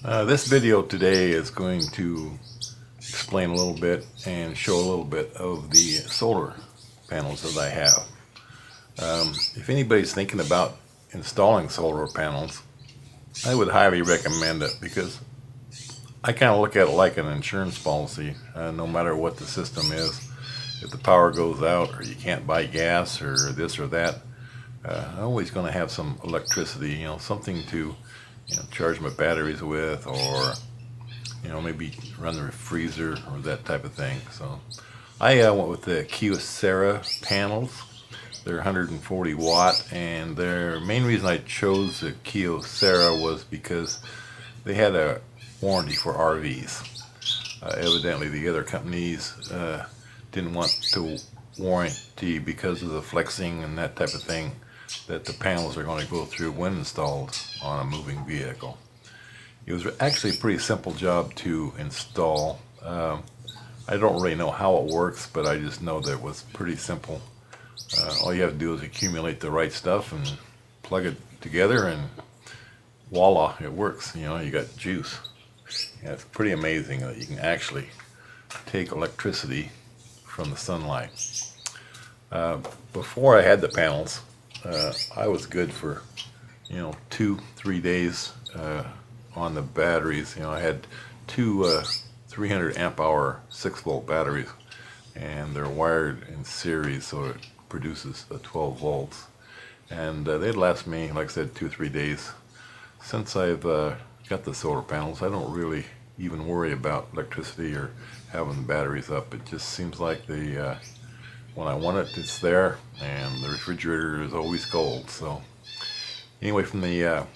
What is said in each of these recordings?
This video today is going to explain a little bit and show a little bit of the solar panels that I have. If anybody's thinking about installing solar panels, I would highly recommend it because I kind of look at it like an insurance policy. No matter what the system is, if the power goes out or you can't buy gas or this or that, I'm always going to have some electricity, something to charge my batteries with, or maybe run the freezer or that type of thing. So I went with the Kyocera panels. They're 140 watt, and their main reason I chose the Kyocera was because they had a warranty for RVs. Evidently the other companies didn't want to warranty because of the flexing and that type of thing that the panels are going to go through when installed on a moving vehicle. It was actually a pretty simple job to install. I don't really know how it works, but I just know that it was pretty simple. All you have to do is accumulate the right stuff and plug it together, and voila, it works. You got juice. Yeah, it's pretty amazing that you can actually take electricity from the sunlight. Before I had the panels, I was good for 2-3 days on the batteries. I had two 300 amp hour 6-volt batteries, and they're wired in series, so it produces 12 volts, and they'd last me, like I said, 2-3 days. Since I've got the solar panels, I don't really even worry about electricity or having the batteries up. It just seems like the when I want it, it's there, and the refrigerator is always cold. So anyway, from the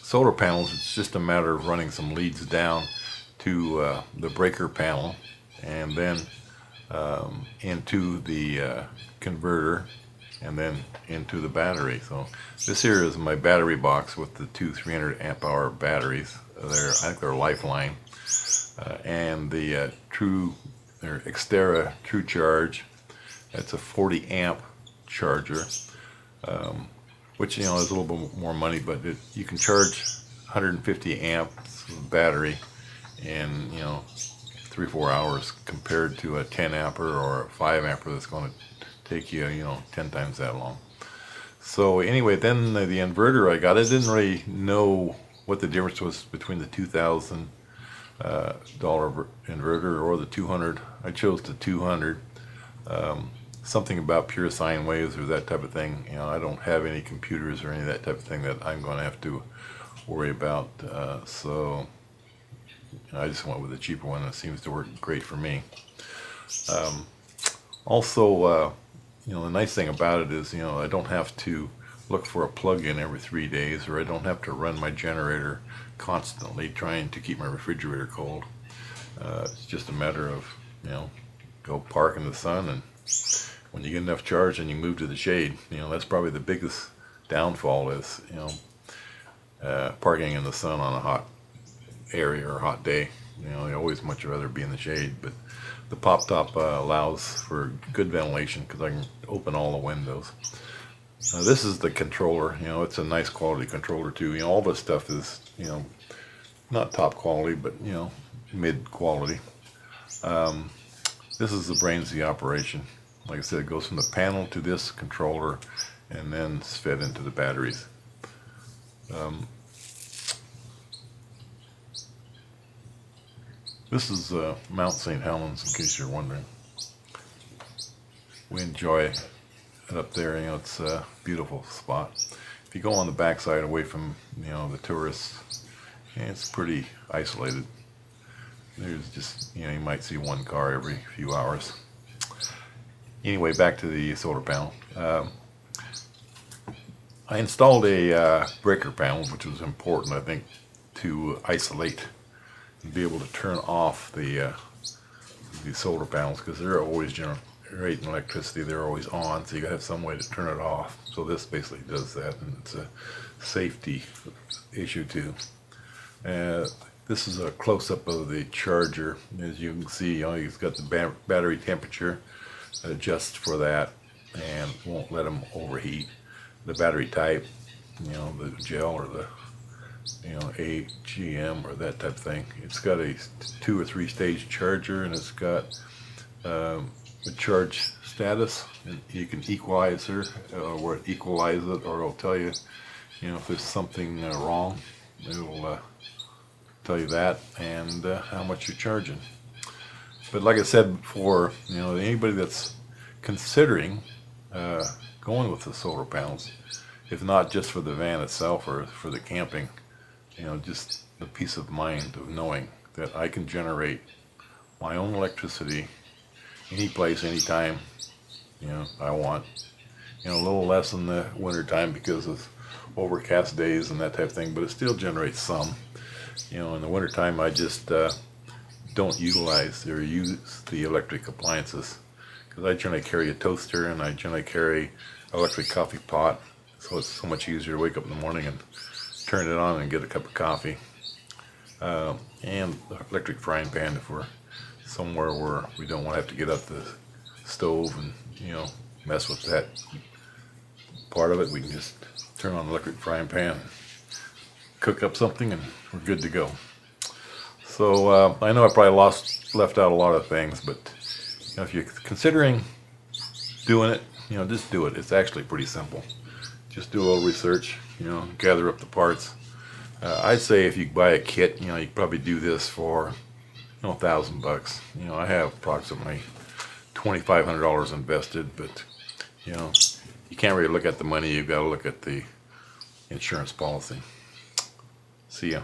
solar panels, it's just a matter of running some leads down to the breaker panel, and then into the converter, and then into the battery. So this here is my battery box with the two 300 amp hour batteries. I think they're Lifeline, and the Xterra True Charge. That's a 40 amp charger, which is a little bit more money, but you can charge 150 amps battery in 3-4 hours, compared to a 10 amper or a 5 amper that's going to take you 10 times that long. So anyway, then the inverter I got, I didn't really know what the difference was between the $2,000 inverter or the 200. I chose the 200. Something about pure sine waves or that type of thing. I don't have any computers or any of that type of thing that I'm going to have to worry about. So I just went with a cheaper one that seems to work great for me. Also, the nice thing about it is, I don't have to look for a plug-in every 3 days, or I don't have to run my generator constantly trying to keep my refrigerator cold. It's just a matter of, go park in the sun, and when you get enough charge and you move to the shade. That's probably the biggest downfall is, parking in the sun on a hot area or a hot day. I always much rather be in the shade, but the pop top allows for good ventilation because I can open all the windows. This is the controller. It's a nice quality controller too. All this stuff is not top quality, but mid quality. This is the brains of the operation. Like I said, it goes from the panel to this controller, and then it's fed into the batteries. This is Mount St. Helens, in case you're wondering. We enjoy it up there. It's a beautiful spot. If you go on the backside away from the tourists, it's pretty isolated. There's just you might see one car every few hours. Anyway, back to the solar panel. I installed a breaker panel, which was important, I think, to isolate and be able to turn off the solar panels, because they're always generating electricity. They're always on, so you gotta have some way to turn it off. So this basically does that, and it's a safety issue too. This is a close-up of the charger. As you can see, he's got the battery temperature. Adjust for that and won't let them overheat. The battery type, the gel or the AGM or that type of thing. It's got a 2 or 3 stage charger, and it's got a charge status, and you can equalizer or equalize it, or it'll tell you, if there's something wrong. It'll tell you that, and how much you're charging. But like I said before, anybody that's considering going with the solar panels, if not just for the van itself or for the camping, just the peace of mind of knowing that I can generate my own electricity any place, anytime, I want. A little less in the winter time because of overcast days and that type of thing, but it still generates some. In the winter time, I just don't utilize or use the electric appliances, because I generally carry a toaster and I generally carry electric coffee pot, so it's so much easier to wake up in the morning and turn it on and get a cup of coffee. And the electric frying pan if we're somewhere where we don't want to have to get up the stove and mess with that part of it. We can just turn on the electric frying pan, cook up something, and we're good to go. So I know I probably left out a lot of things, but if you're considering doing it, just do it. It's actually pretty simple. Just do a little research, gather up the parts. I'd say if you buy a kit, you could probably do this for $1,000. I have approximately $2,500 invested, but you can't really look at the money. You've got to look at the insurance policy. See ya.